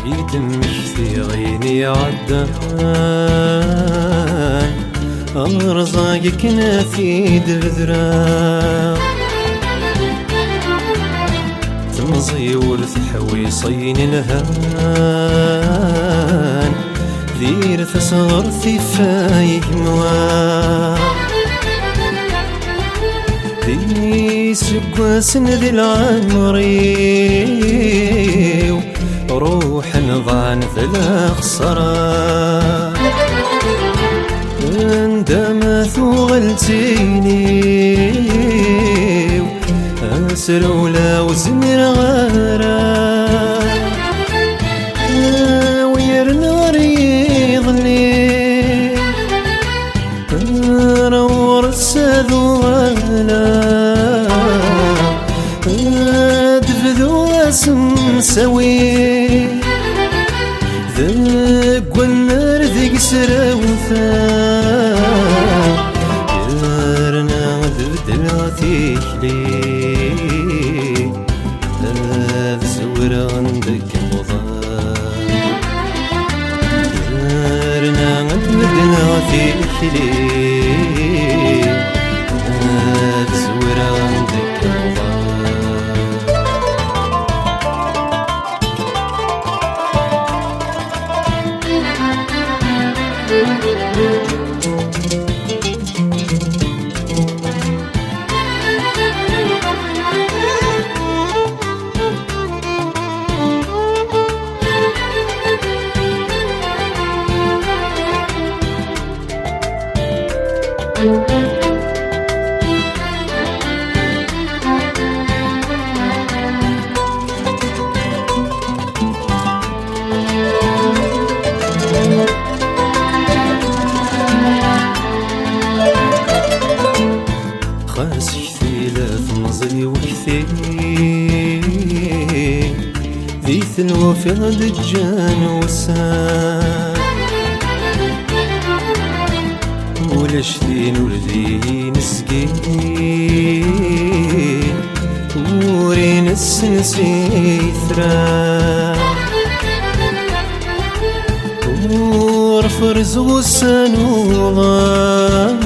يدمك في عيني عدان أرزاقك نافي دذرا تمضي ورث حويصين الهان ذير تصغر في فايق موان ذي سقواسن ذي العمري روح نضعن في الخسران عندما ثغلتيني أسر ولا وزمر غارا وير نار يظلي نور الساذو غلا دفذو اسم سوي ذق والنار ذق سراوثا يارنا ذبدل تيكلي ذاب زور عندك مضان يارنا ذبدل تيكلي ذاب زور عندك مضان خاس اختلاف نظري وكثير ذي ثلوى في الدجان وسان ولا شذين ولذي نسقين ورين السنسي ثران ورفرز غسان وضان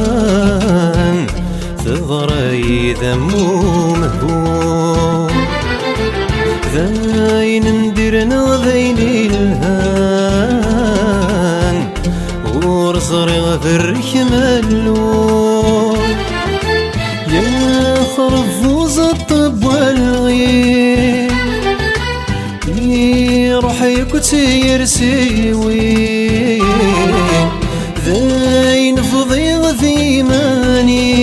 ثضري ذمو مهبوم ذاين نديرنا ذين الهان ورزرغ في الركم اللون يا خرفوز الطب والغيب روحي كتير سيوي ذاين فضيغ ذيماني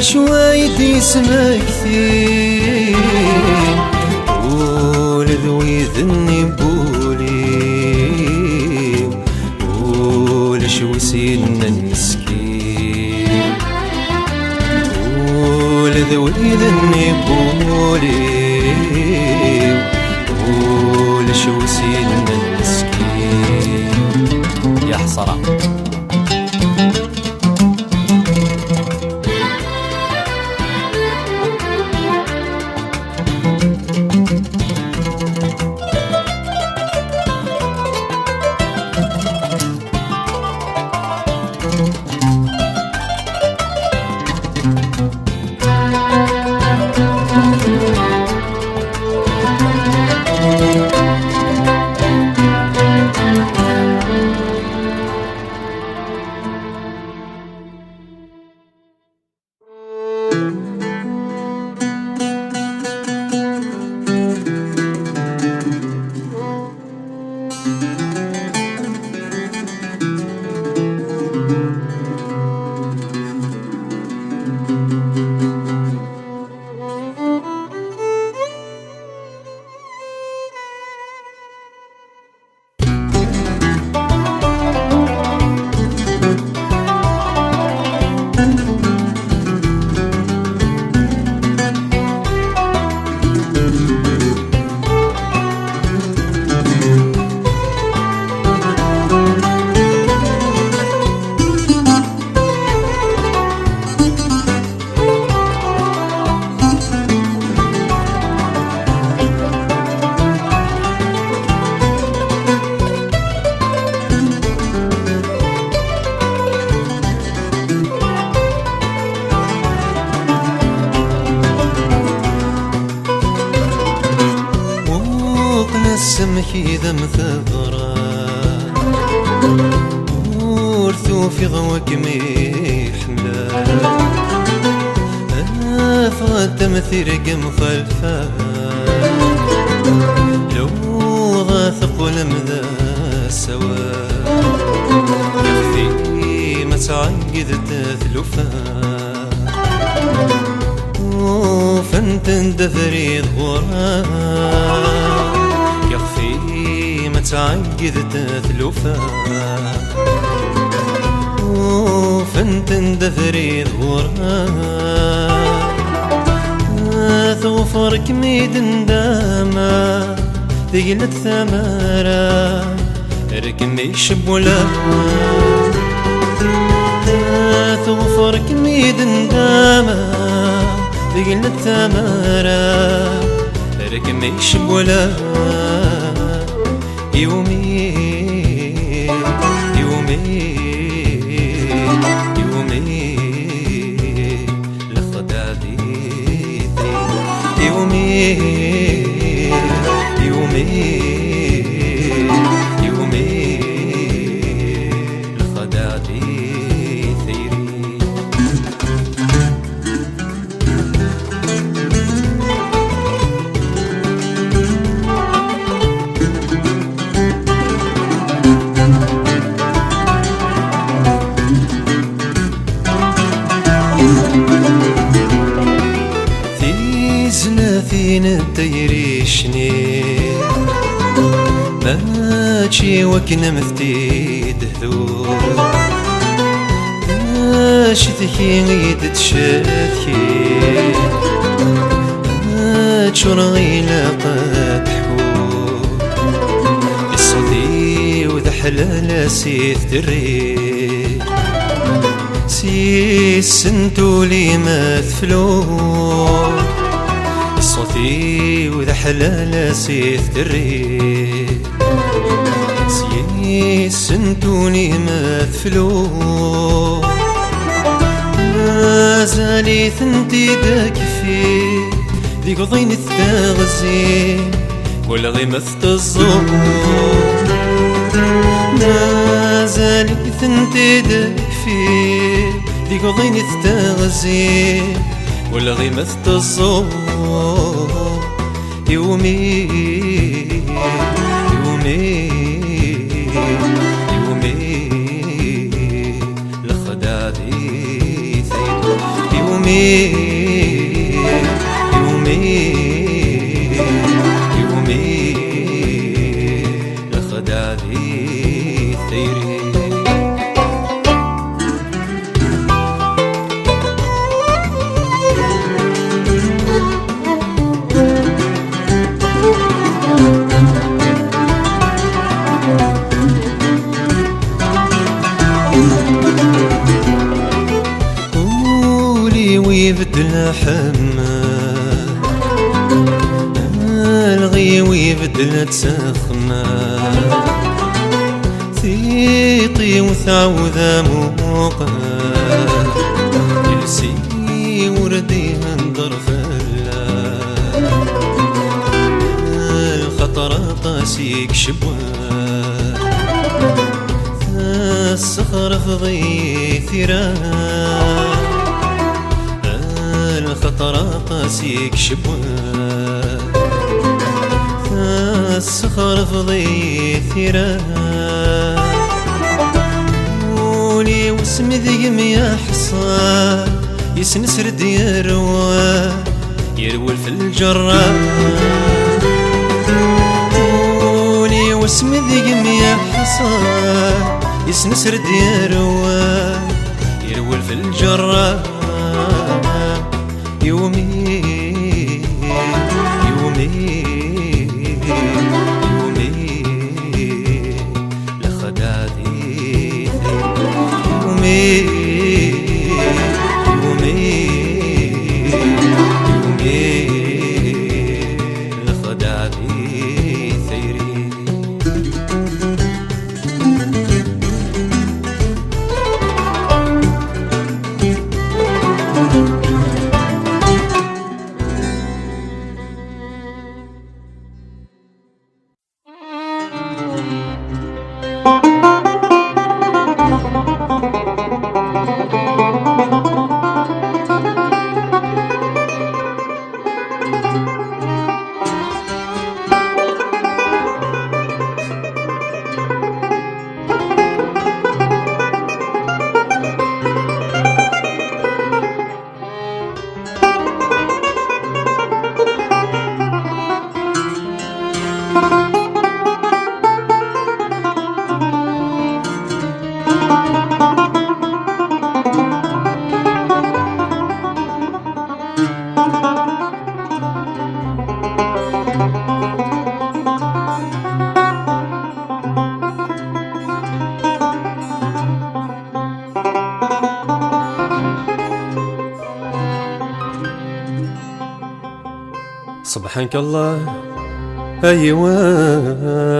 شوية يسمى كثير ولذوي ذني بولي ولشو سيدنا المسكين ولذوي ذني بولي ولشو سيدنا المسكين. يا حسرة. السمك إذا مثغرة ورثو في ضوك ميحملا أفغد تمثيرك مخلفة لو غاثق ولمذا سوا يخفي ما تعقد تثلفا وفنت اندثري ضغرا يخفي ما تعقد تثلفا وفنت اندثري ضغرا ثوفرك ميد انداما ثقلت ثمارا ركم يشب ولا ثوفرك ميد انداما ثقلت ثمارا ركم يشب ولا يومي يومي يومي لخدادي يومي يومي يومي لخدادي ثيري. ثلاثين الديريشني ماشي وكنا مثتي دهذو ماشي ذكي غيد تشاذكي ماشي رغيلا قد حبو الصدي وذا حلال سيث دري سيس سنتولي ما ثفلو صوتي وذا حلال سيث دري سيس سنتوني ما ثفلو ما زالي ثنتي داكفي ذي قضين الثاغزي ولا غيمث الزور ما زالي ثنتي داكفي ذي قضين الثاغزي ولا غيمث الزور يومي يومي يومي لخدادي ثيب يومي يومي يومي يومي الخدع ذي ثيري ويبدل حما الغي ويبدل تسخما ثيقي وثعوذا موقع يلسي وردي من ظرفلا الخطر قاسيك شبوان الصخر فضي ثيران الخطر قاسيك شبوان الصخر فضي ثيران ولي واسم ذيم يا حصان يسنسرد يروى يرول في الجران ولي واسم ذيم يا حصان يسنسرد يروى يرول في الجران يومي يومي يومي لخدادي يومي يومي يومي لخدادي ثيري سبحانك الله أيوان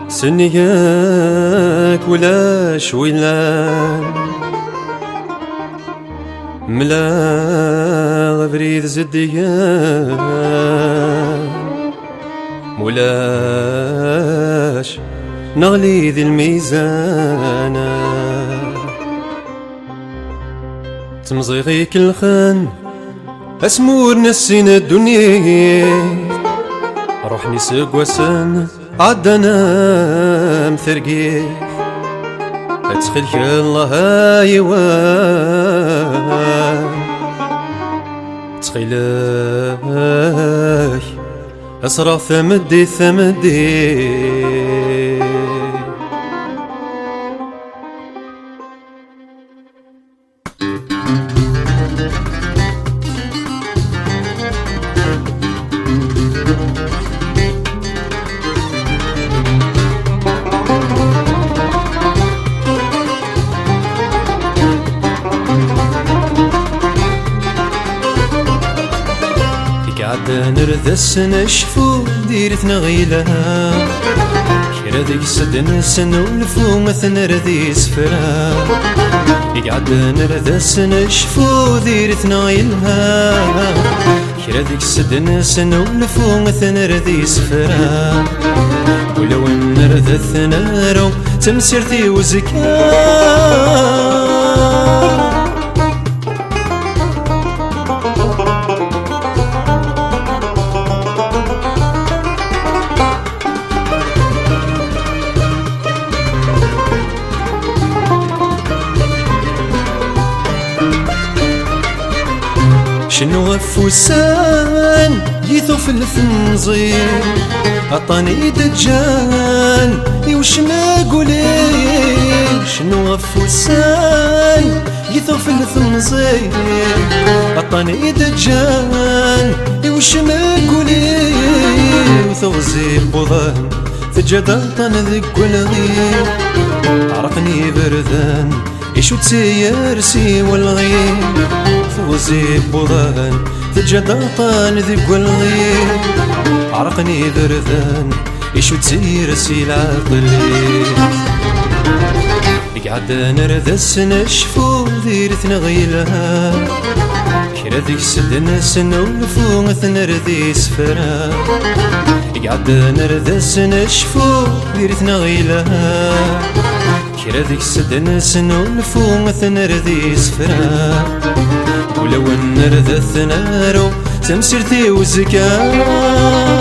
سنياك ولا شويلان ملا غبريد زديان مولاش نغلي ذي الميزان تمزيغي كل خان أسمور نسينا الدنيا روحني سوق وسن عدنا مثرقيف أتخلك الله أيوان تخيلك أسرع ثمدي نرذس نشفو ديرتنا غيلها كرا ذيك سدن سنولفو مثل رذي سفرا يقعد نرذس نشفو ديرتنا غيلها كرا ذيك سدن سنولفو مثل رذي سفرا ولو نرذث نارو تمسيرتي وزكا شنو فوسان يثو في الثنزير عطاني دجال وش ما قولي شنو فوسان يثو في الثنزير عطاني دجال وش ما قولي وثغزي بوضان تجدطن ذك والغير عرقني بردان يشو تسير سي والغير ثغزي بوضان تجدطن ذك والغير عرقني بردان يشو تسير سي العقلي قعد نردس نشفو ديرتنا غيلها كرا ذيك سدنا سنولفو ثنردي سفرا قعد نردس نشفو ديرتنا غيلها كرا ذيك سدنا سنولفو ثنردي سفرا ولو نردث نارو تمسرتي وزكا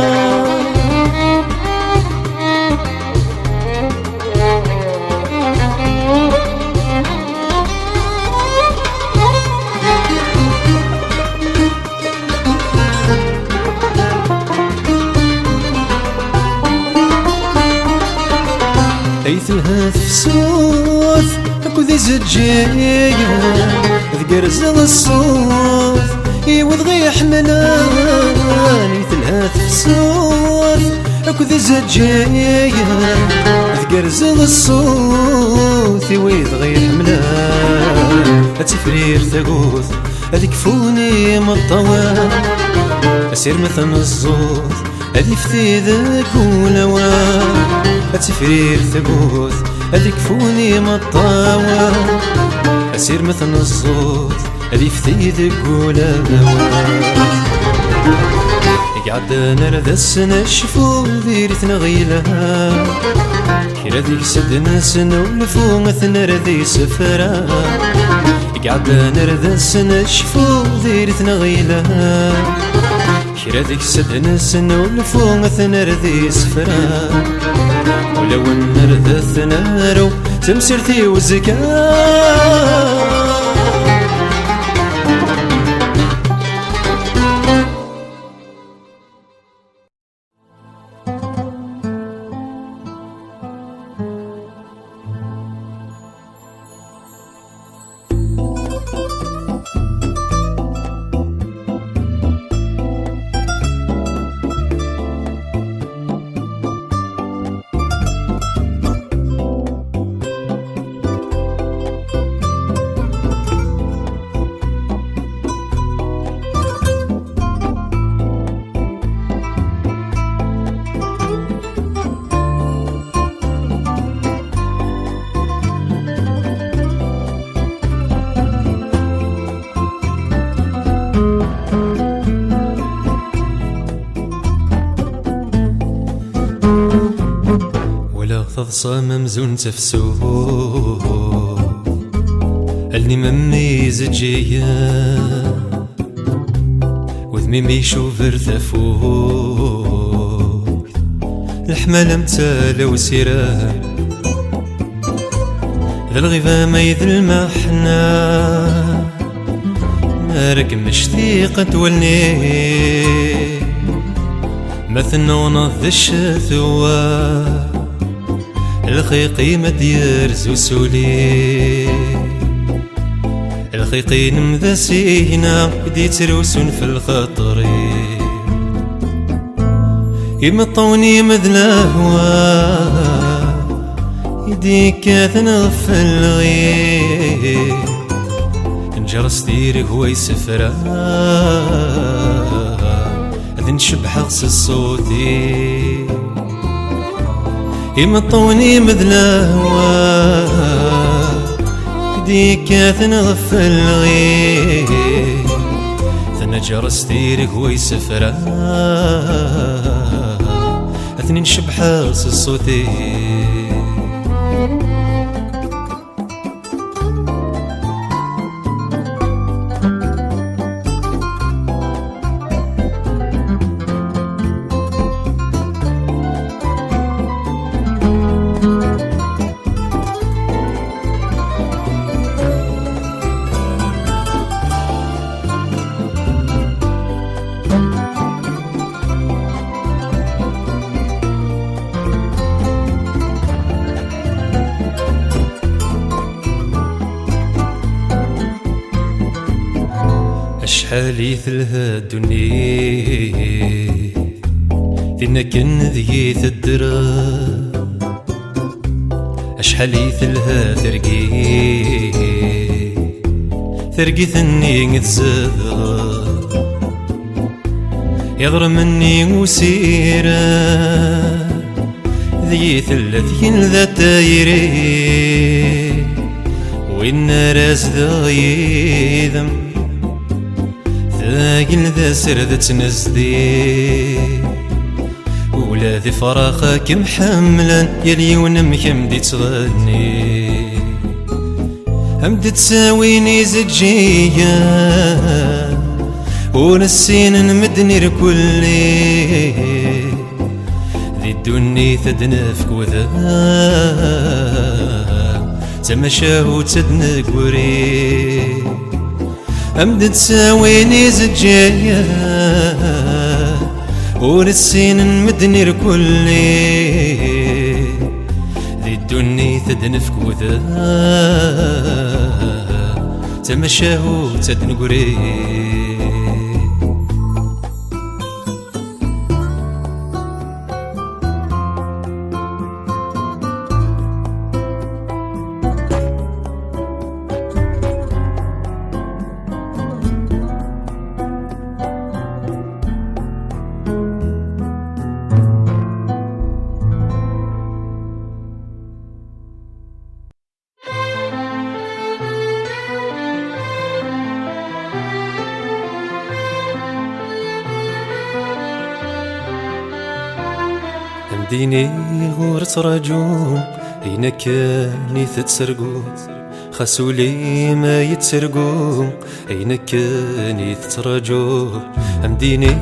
ايثلها فسوث اكو ذي زجايا ذقرز الصوت وذغي حملان ايثلها فسوث اكو ذي زجايا ذقرز الصوت وذغي حملان اتفرير ثقوث اذكفوني مطوان اسير مثل الزوث هذي في ذاك ولوان أتفرير ثقوث هذي كفوني مطاوى أسير مثل الصوت هذي في ذاك ولوان قعد نردس نشفو ديرتنا غيلها كرا ذيك سدنا سنولفو مثل ردي سفرا قعد نردس نشفو ديرتنا غيلها كرا ذيك سدنا سنولفو مثل ردي سفرا ولو نردث نارو تمسرتي وزكا تضصى ممزون تفسو اللي مميز جيا وذميم يشوف ارتفوت الحمالة متالة وسيرا ذا الغيبة ما يذل المحنة نارك مشتيقة تولني مثلنا ونض الشثوى الخيقي مدير زوسولي الخيقي نمذا سينا بدي تروسون في الخطري يمطوني مذلاهوا يديك تنغف الغير نجرس ديرك هو يسفرا اذن شبح غس الصوتي يمطوني مذلاهوا يديك تنغف الغير ثنجرس ديرك هو يسفرا اثنين شبح غس الصوتي شحال يثلها الدنيا دينا كن ذي الدرا شحال يثلها ثرقي ثني نتزاد يغر مني وسيرة ذي ثلاثين ذا تايري وإن راس ذا يذم ثاقل ذا سرد تنزدي ولا ذي فراخك محملا يلي ونمكم دي تغني همد تساويني زجية ونسين نمدني ركولي ذي الدنيا تدنفك وذا تمشاه تدنك وري همد تساويني زجية ونسين نمدني ركولي ذي الدنيا تدنفك وذا تمشاه تدنك وري ديني غور تراجوم هنا كاني تتسرقو خاسولي ما يتسرقو هنا كاني تتراجو ديني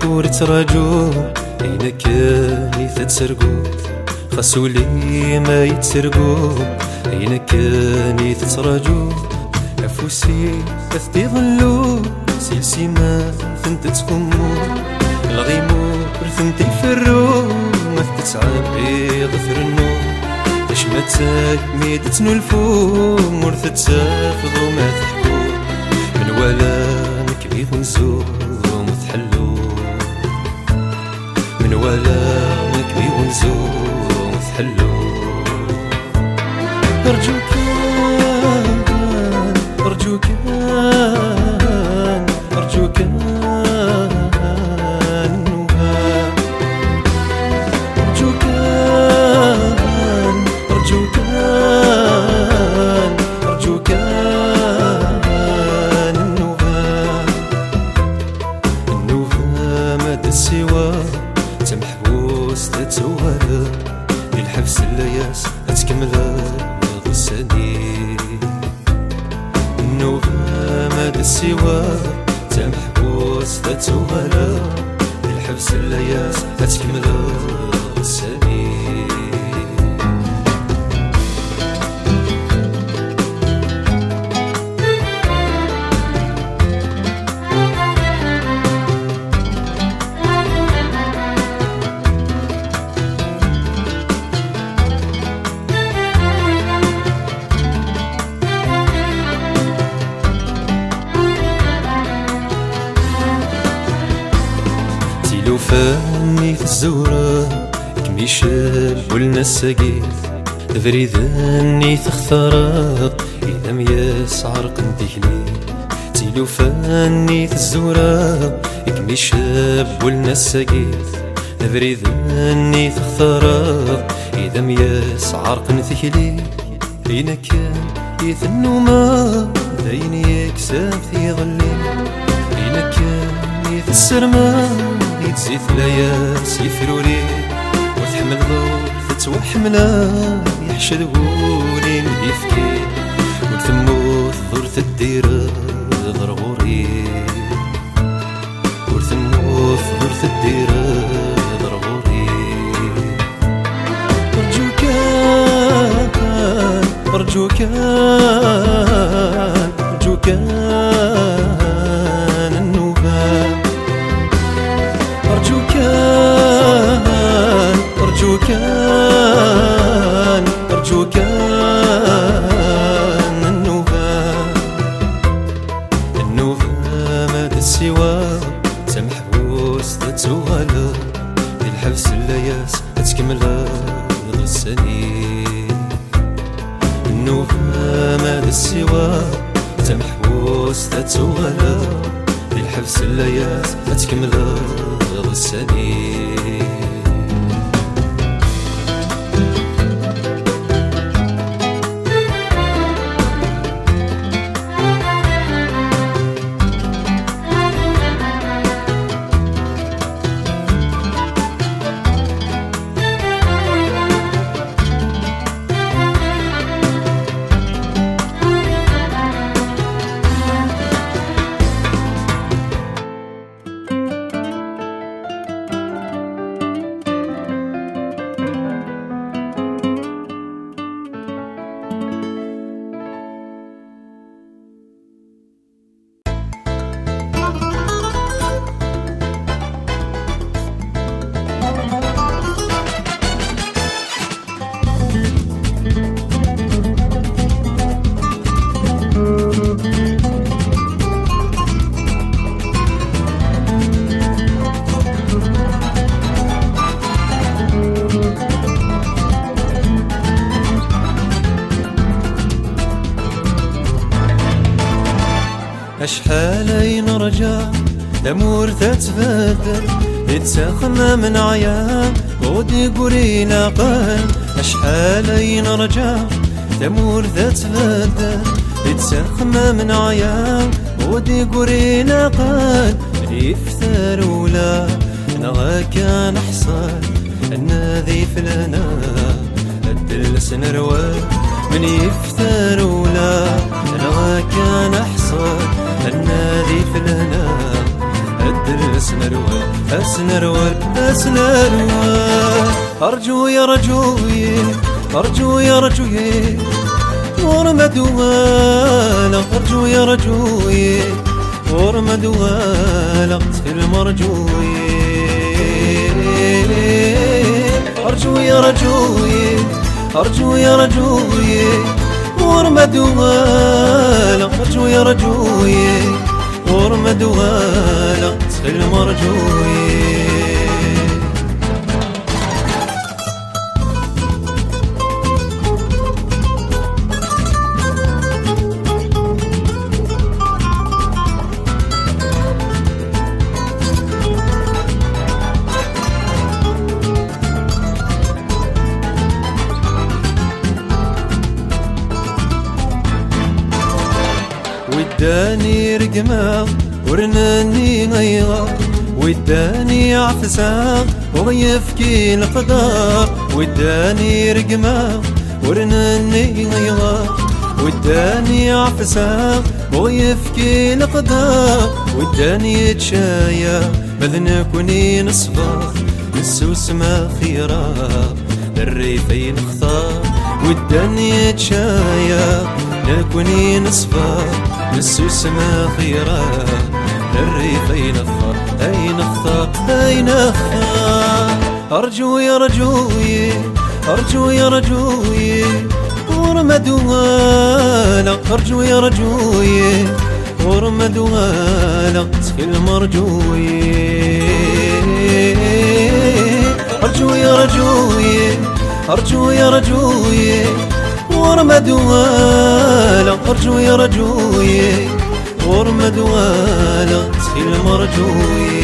غور تراجوم هنا كاني تتسرقو خاسولي ما يتسرقو هنا كاني تتراجو عفوسي تثدي ظلو سيلسي ما ثنت تخمو الغيمو رثنتي فرو ما تتعبي ظفر النوم اش ما تساكمي تنولفو مرث تسافضو ما تحكو من ولا نكبي ونزو وتحلو من ولا نكبي ونزو وتحلو أرجوك أرجوك أرجوك تمحبوس تتوهلا للحبس اللياس أتكمل غساني النوبة ماد السوا تمحبوس تتوهلا للحبس اللياس أتكمل غساني فاني في الزورة كميشال والناس ساقيت فريداني تختارات إذا مياس عرق نديكلي تيلو فاني في الزورة كميشال والناس ساقيت فريداني تختارات إذا مياس عرق نديكلي لينا كان يثنو ما داين يكسب في ظلي لينا كان يتسرما يتزيد لياس يفرولي وتحمل ضور تتوحمنا يحشد غولي يفكي وتموت ضور تدير ضرغوري وتموت ضور تدير ضرغوري أرجوك أرجوك أرجوك أرجوك أرجوك النوبة ما السنين. النوفا مال السوا تمحوس تتوغلا بالحبس الليات ما تكمل السنين. أشحال نرجع الأمور تتبدل يتسخنا من عيان ودي قرينا قال. أشحال نرجع الأمور تتبدل يتسخنا من عيان ودي قرينا قال. من يفتر ولا نغا كان حصل النذيف لنا الدلس نروى. من يفتر ولا نغا كان حصل النذيف لنا الدلس نروى. أسنروى أسنروى أرجو يا رجوي أرجو يا رجوي ورمد والا. أرجو يا رجوي ورمد والا تخيل مرجوي. أرجو يا رجوي أرجو يا رجوي ورمد والا. أرجو يا رجوي ورمد والا تخيل مرجوي. وداني رقمة ورناني غيغة وداني عفسة ويفكي القدر. وداني رقمة ورناني غيغة وداني عفسة ويفكي القدر. وداني تشايا بذنكوني نصفر السوس ما خيرا الريفين اختار. وداني تشايا نكوني نصفر السوس ما خيرا الريفين اختار. اين اختار اين اختار. أرجو يا رجوي أرجو يا رجوي ورمد والا. أرجو يا رجوي ورمد والا تخيل مرجوي. أرجو يا رجوي أرجو يا رجوي ورمد والا. أرجو يا رجوي ورمد والا تخيل مرجوي.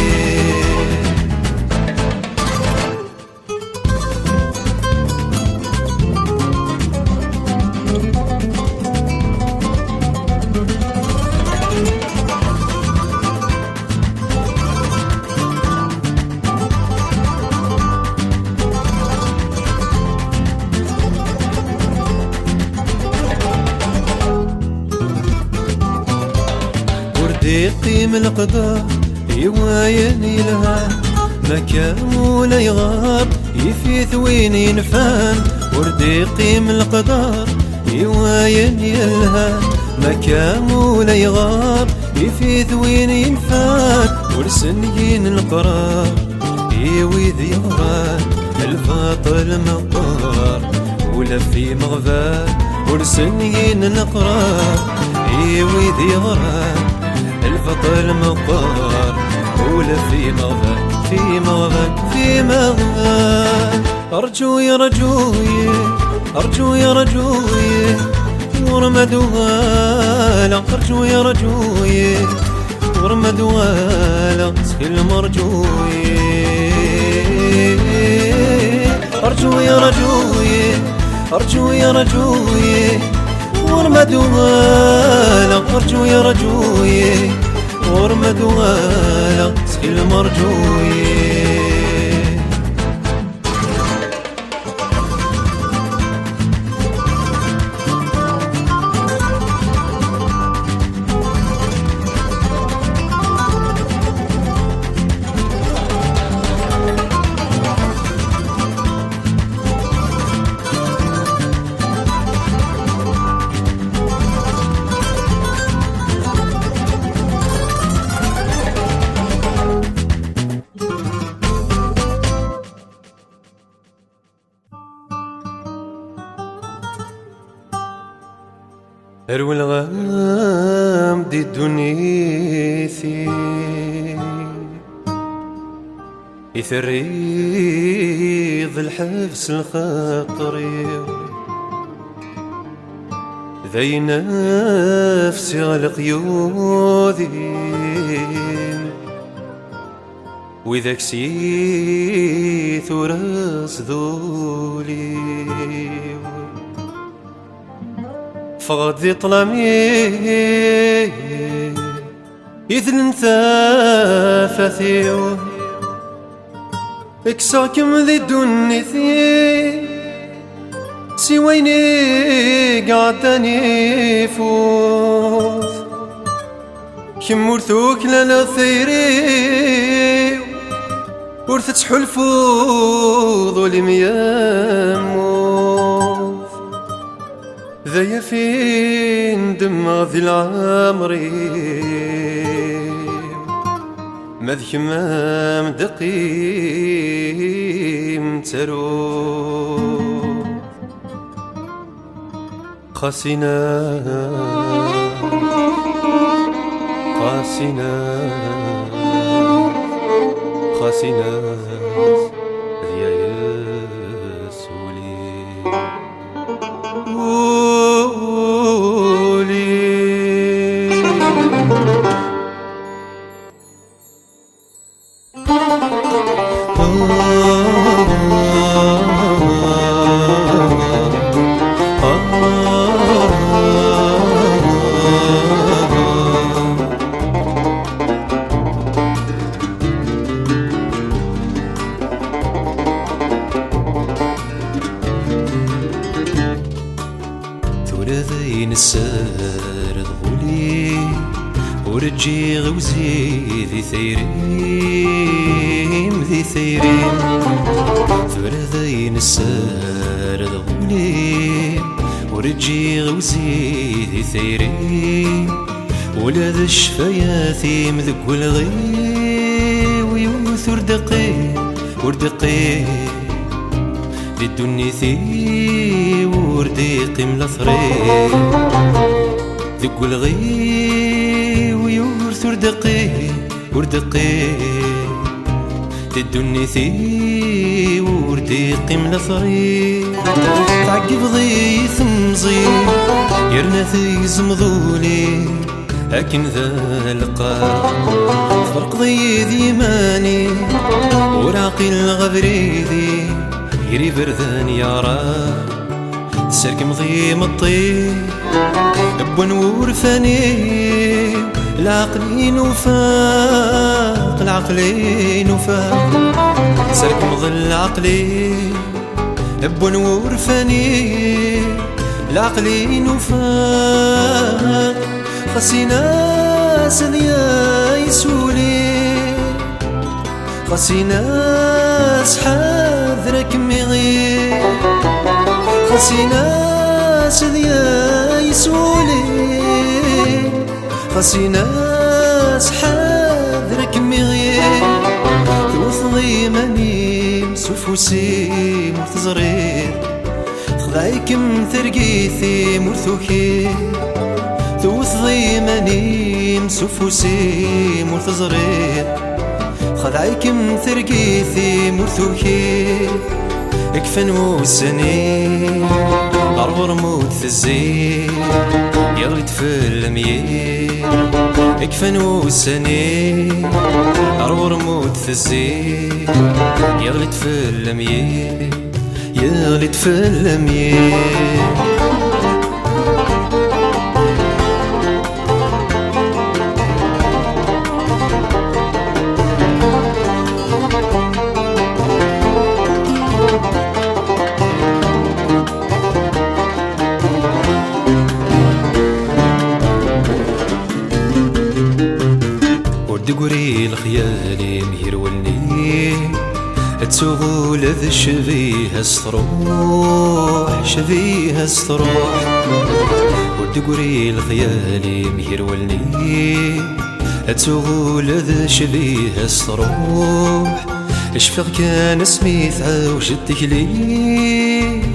يقيم القدر يوايني لها مكان ولا يغار يفيث وين ينفان. وردي يقيم القدر يوايني لها مكان ولا يغار يفيث وين ينفان. ورسنين القرار يويذ يغران الباطل مقار ولا في مغفال. ورسنين القرار يويذ يغران البطل مقار ولا في مغفال في مغفال في مغفال. أرجو يا رجوي أرجو يا رجوي ورمد والا أرجو يا رجوي ورمد والا سكل مرجوي أرجو يا رجوي أرجو يا رجوي ورمد والا أرجو يا رجوي ورمد والا سكل مرجوي أروي الغام دي دنيثي يثريض الحبس الخطري ذي نفسي على قيودي وإذا كسيت وراس ذولي فغدي طلامي إذن ثافتي اكساكم ذي دنيثي سويني قعدني فوت كم ورثوك لنا ثيري ورثت حلفو ظلم يموت ذا فين دمع ذي العمري مذ كمام دقيم ترو قاسنا قاسنا قاسنا يا يسولي ذين السار ضغولي ورجي غوزي ذي ثيريم ذي ثيريم ثورة ذين السار ضغولي ورجي غوزي ذي ثيريم ولا ذا الشفاياثيم ذق والغي ويوث وردقي وردقي ذي الدنيثي ورديقي ملثري ذق والغي ويورث وردقي وردقي ذي الدنيثي ورديقي ملثري تعقب ضي ثمزي يرنثي زمضولي لكن ذا لقى فرق ضي ذيماني وراقي الغبري ذي يري بردان يا راب سرك مضي مطي ابو نور فاني العقلين وفاق العقلين وفاق سرك مضي العقلي ابو نور فاني العقلين وفاق خاصي ناس ذيا يسولي خاصي ناس حاذرك مغير خاصي ناس ذيا يسولي خاصي ناس حاذرك مغير توثضي مني مسفوسي مرتزرير خذايكم ثرقيثي مرثوكي توثضي مني مسفوسي مرتزرير خذايكم ثرقيثي مرثوكي اكفن وسنين عرور موت الزين يغلي تفل ميين اكفن وسنين عرور موت الزين يغلي تفل ميين يغلي تفل ميين دقوري الخيالي ميرولني تسوغو لذ شبيه الصروح شبيه الصروح ودقوري الخيالي ميرولني تسوغو لذ شبيه الصروح اشفق كان اسمي ثعوجتك لي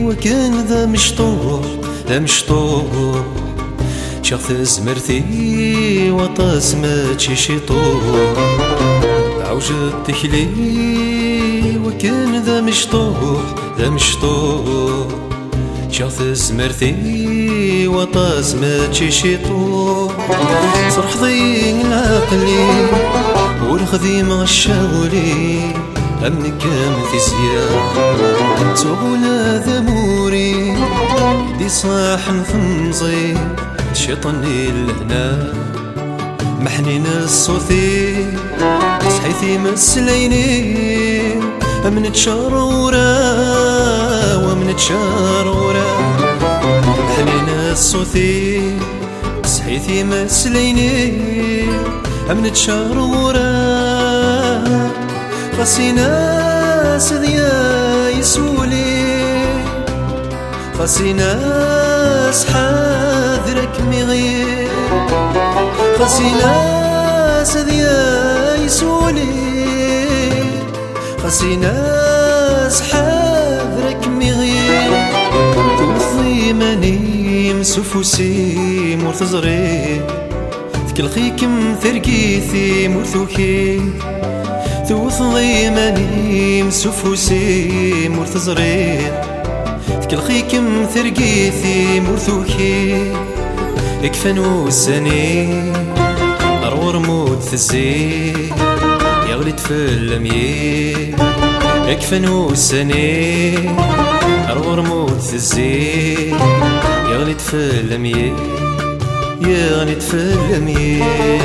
وكان ذا مشطوح ذا مشطوح شخص زمرتي وطاس ماتشي شيطور عوجتك لي وكان ذا مشطوح ذا مشطوح شخص زمرتي وطاس ماتشي شيطور صرح ضيق العقلي والخذيم الشاولي أمنك في زياد تغولى ذموري دي صاح نفمزي شيطاني لهنا محنين الصوثي صحيتي مسليني من تشارورا ومن تشارورا محنين الصوثي صحيتي مسليني من تشارورا خاصي ناس ذيا يسولي خاصي ناس حاذرك مغير خاصي ناس ذيا يسولي خاصي ناس حاذرك مغير توثي ماني مسفوسي مرتزري تكلخيكم ثرقيثي مرثوكي توثي ماني مسفوسي مرتزري تكلخيكم ثرقيثي مرثوكي اكفن وسنين أرور موت الزين يغلي تفل ميين اكفن وسنين أرور موت الزين يغلي تفل ميين يغلي تفل ميين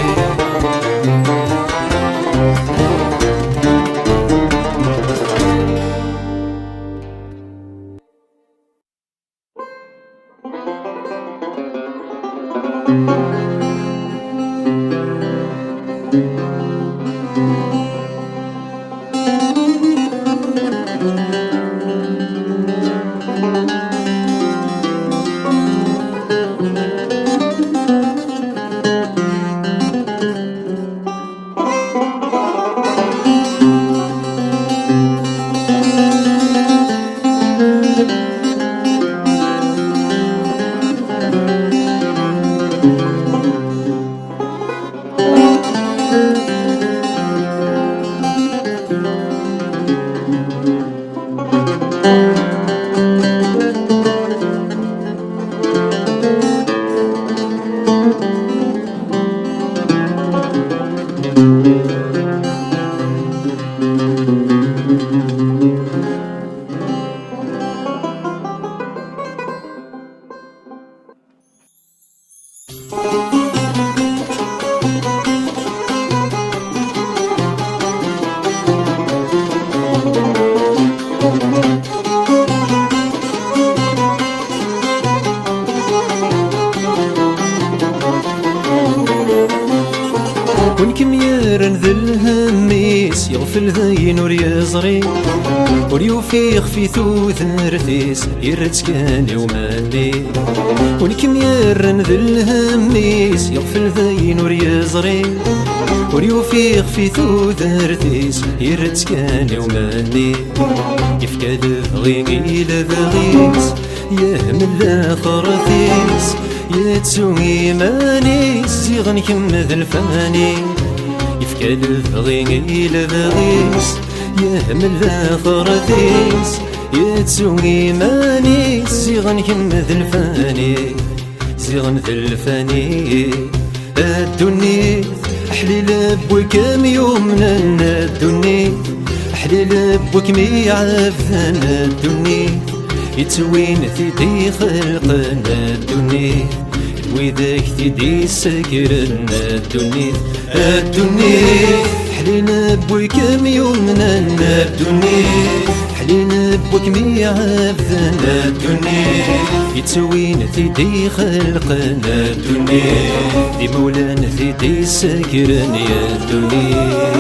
ونكم يرن ذي الهميس يغفل ذي نور يزري وليوفيخ في ثوث رثيس يرتسكاني ومالي ونكم يرن ذي الهميس يغفل ذي نور يزري وليوفيخ في ثوث رثيس يرتسكاني ومالي يفكاد غيني لذغيس يهمل الاخر ثيس يتسوي ماني زيغن كم ذا الفاني يفكاد غيني لذغيس يهمل الاخر ثيس يتسوي ماني زيغن كمذ الفاني زيغن ذا الفاني الدنيا حليل بوكم يومنا الدنيا حليل بوكم يعفنا الدنيا يتوين ثدي خلقنا الدنيا وذاك ثدي سكرنا الدنيا حلينا بوكم يومنا الدنيا حلينا بوكم يعفنا الدنيا يتوين ثدي خلقنا الدنيا دي مولانا ثدي سكرنا يا الدنيا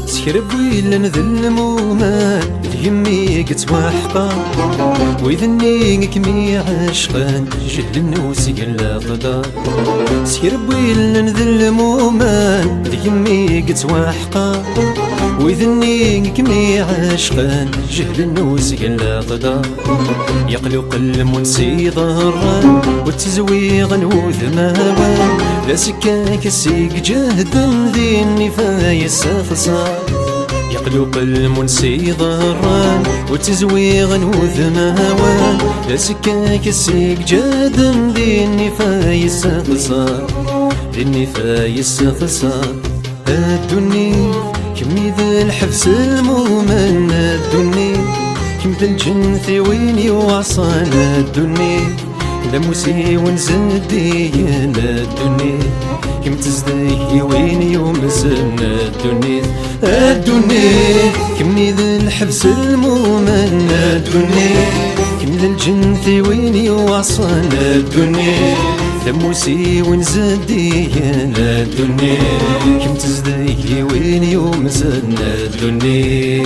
سكرب ويلا نذل مومان يمي كتوحقا ويذني كمي عشقان جهل النوس قلا غدا سكرب ويلا نذل مومان يمي كتوحقا ويذني كمي عشقان جهل النوس قلا غدا يقلق المنسي ضران والتزويغ وذماوان لا سكاك السيق جهد ذي النفاية السخصار يقلق المنسي ضران وتزويغ وذماوان لا سكاك السيق جهد ذي النفاية السخصار ذي النفاية السخصار الدنيا كمي ذا الحبس المؤمن الدنيا كم ذا الجنث وين يوعصانا الدنيا لا موسي ونزدينا الدنيا كم تزدي وين يوم زلنا الدنيا كمي ذا الحبس المؤمن الدنيا كم ذا الجنث وين يوعصانا الدنيا لا موسي ونزدينا الدنيا كم تزدي وين يوم زلنا الدنيا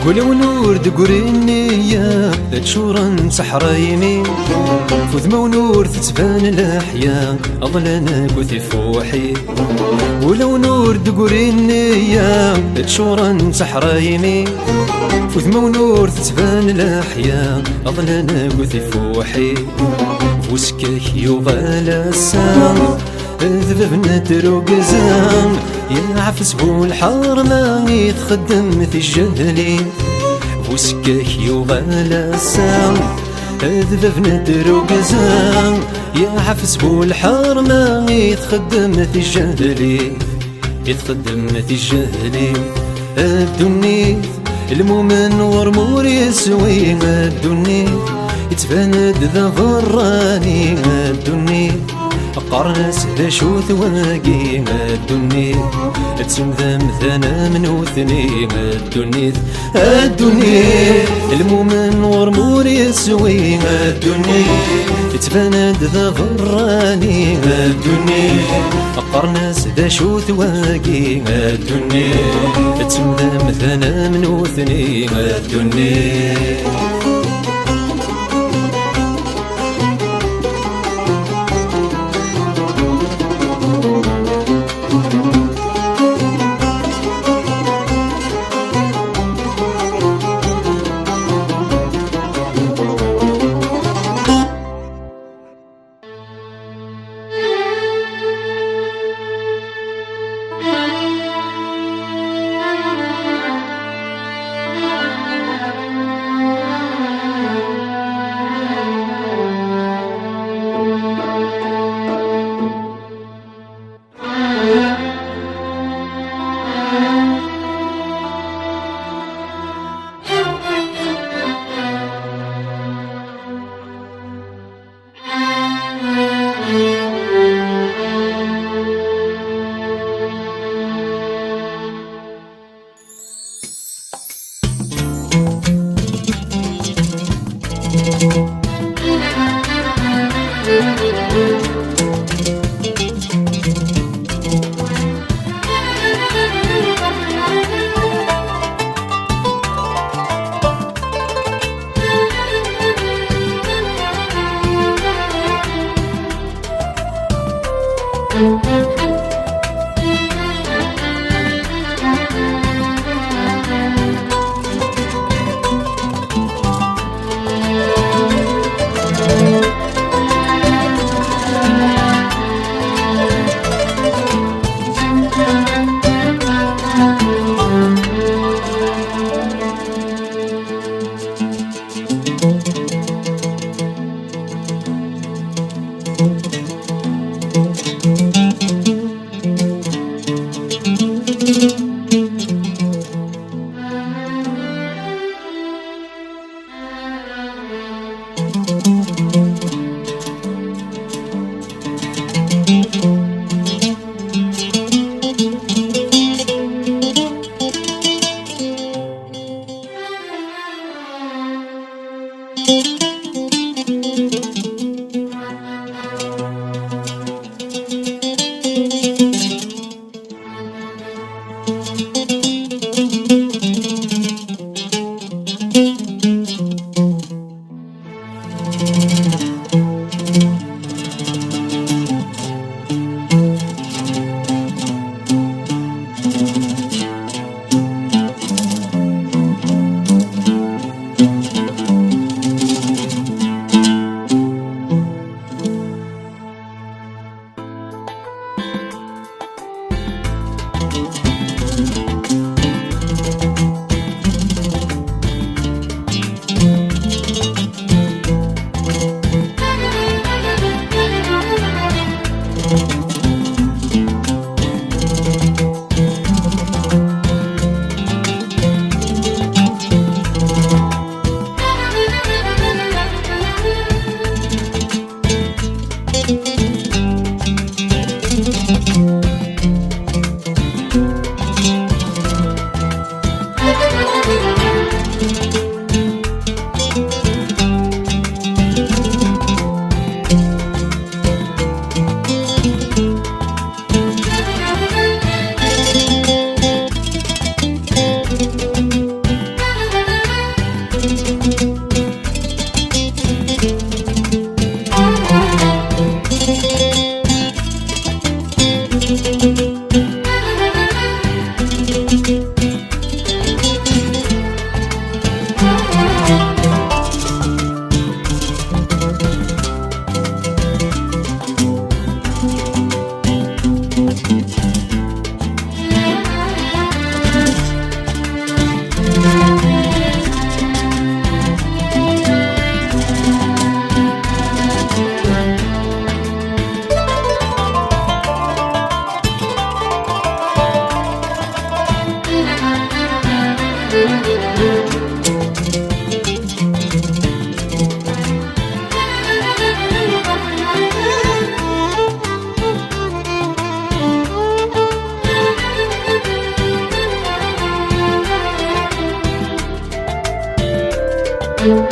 ولو نور دقريني يا ذات شورا سحرايمي فذمة ونور تتبان الأحياء أظلنا كثي فوحي ولو نور دقريني يا ذات شورا سحرايمي فذمة ونور تتبان الأحياء أظلنا كثي فوحي فوسكك يغالى السام ذببنا دروق زام يا عفس بو الحار ما يتخدم في الجهلي وسكك يغالى السام ذببنا دروق زام يا عفس بو الحار ما يتخدم في الجهلي يتخدم في الجهلي الدنيا المؤمن ورمور يسوي الدنيا يتفند ذا فراني الدنيا قرنس ذا شو ثواقي الدنيا تسمذم ثنا من وثني الدنيا المؤمن ورمور يسوي الدنيا تفند ذا فراني الدنيا قرنس ذا شو ثواقي الدنيا تسمذم ثنا من وثني الدنيا Thank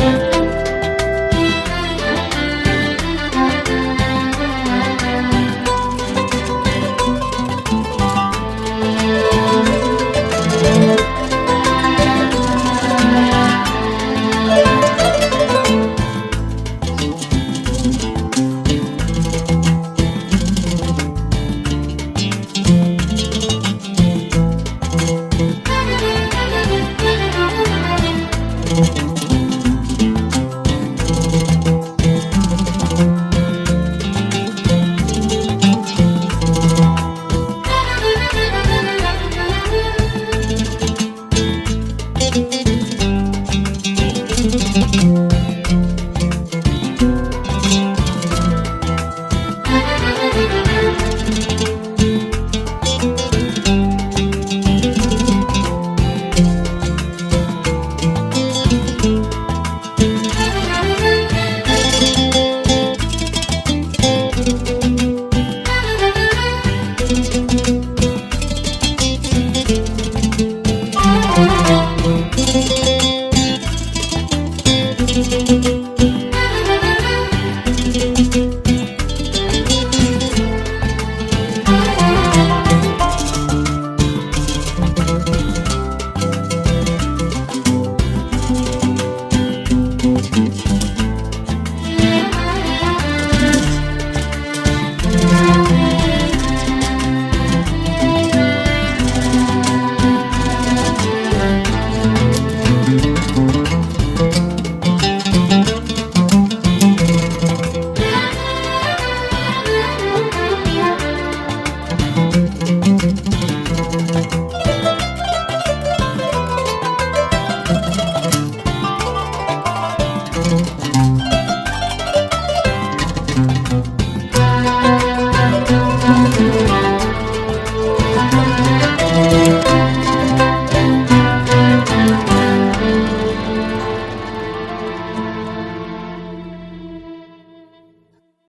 you.